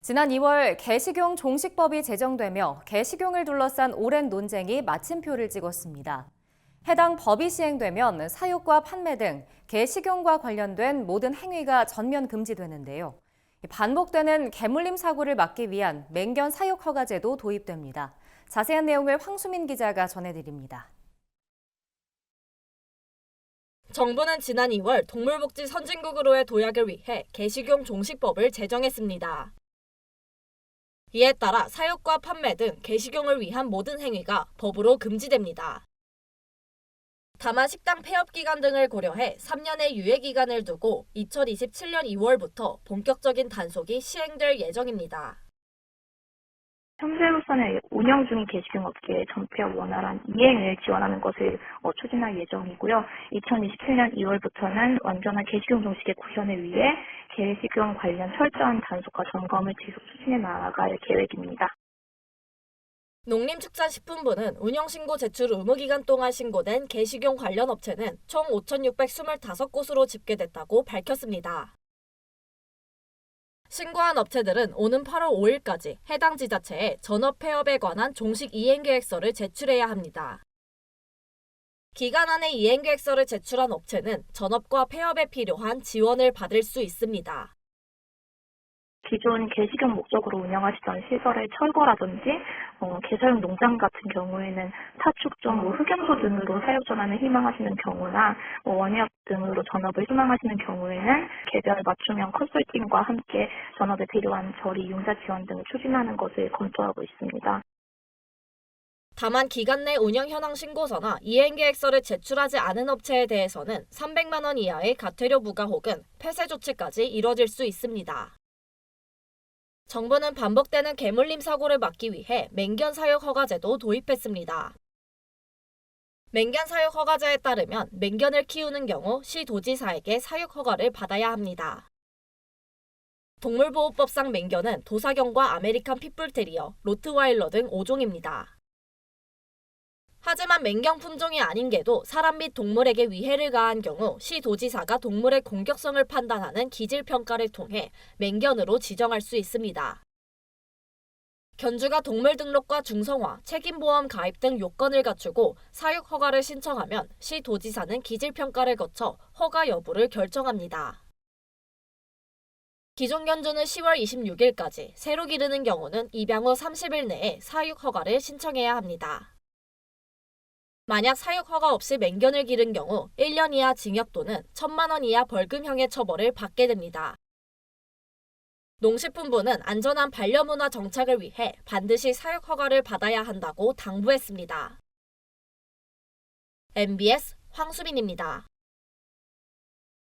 지난 2월 개식용 종식법이 제정되며 개식용을 둘러싼 오랜 논쟁이 마침표를 찍었습니다. 해당 법이 시행되면 사육과 판매 등 개식용과 관련된 모든 행위가 전면 금지되는데요. 반복되는 개물림 사고를 막기 위한 맹견 사육 허가제도 도입됩니다. 자세한 내용을 황수민 기자가 전해드립니다. 정부는 지난 2월 동물복지 선진국으로의 도약을 위해 개식용 종식법을 제정했습니다. 이에 따라 사육과 판매 등 개식용을 위한 모든 행위가 법으로 금지됩니다. 다만 식당 폐업 기간 등을 고려해 3년의 유예 기간을 두고 2027년 2월부터 본격적인 단속이 시행될 예정입니다. 현재로서는 운영 중인 개식용 업계의 전폐와 원활한 이행을 지원하는 것을 추진할 예정이고요. 2027년 2월부터는 완전한 개식용 종식의 구현을 위해 개식용 관련 철저한 단속과 점검을 지속 추진해 나아갈 계획입니다. 농림축산식품부는 운영신고 제출 의무기간 동안 신고된 개식용 관련 업체는 총 5,625곳으로 집계됐다고 밝혔습니다. 신고한 업체들은 오는 8월 5일까지 해당 지자체에 전업 폐업에 관한 종식 이행계획서를 제출해야 합니다. 기간 안에 이행계획서를 제출한 업체는 전업과 폐업에 필요한 지원을 받을 수 있습니다. 기존 개식용 목적으로 운영하시던 시설의 철거라든지 개사용 농장 같은 경우에는 타축종, 흑염소 등으로 사육 전환을 희망하시는 경우나 원예업 등으로 전업을 희망하시는 경우에는 개별 맞춤형 컨설팅과 함께 전업에 필요한 저리 융자 지원 등을 추진하는 것을 검토하고 있습니다. 다만 기간 내 운영 현황 신고서나 이행계획서를 제출하지 않은 업체에 대해서는 300만 원 이하의 과태료 부과 혹은 폐쇄 조치까지 이뤄질 수 있습니다. 정부는 반복되는 개물림 사고를 막기 위해 맹견 사육 허가제도 도입했습니다. 맹견 사육 허가제에 따르면 맹견을 키우는 경우 시도지사에게 사육 허가를 받아야 합니다. 동물보호법상 맹견은 도사견과 아메리칸 핏불테리어, 로트와일러 등 5종입니다. 하지만 맹견 품종이 아닌 개도 사람 및 동물에게 위해를 가한 경우 시도지사가 동물의 공격성을 판단하는 기질평가를 통해 맹견으로 지정할 수 있습니다. 견주가 동물 등록과 중성화, 책임보험 가입 등 요건을 갖추고 사육 허가를 신청하면 시도지사는 기질평가를 거쳐 허가 여부를 결정합니다. 기존 견주는 10월 26일까지, 새로 기르는 경우는 입양 후 30일 내에 사육 허가를 신청해야 합니다. 만약 사육 허가 없이 맹견을 기른 경우 1년 이하 징역 또는 1,000만 원 이하 벌금형의 처벌을 받게 됩니다. 농식품부는 안전한 반려문화 정착을 위해 반드시 사육 허가를 받아야 한다고 당부했습니다. MBS 황수빈입니다.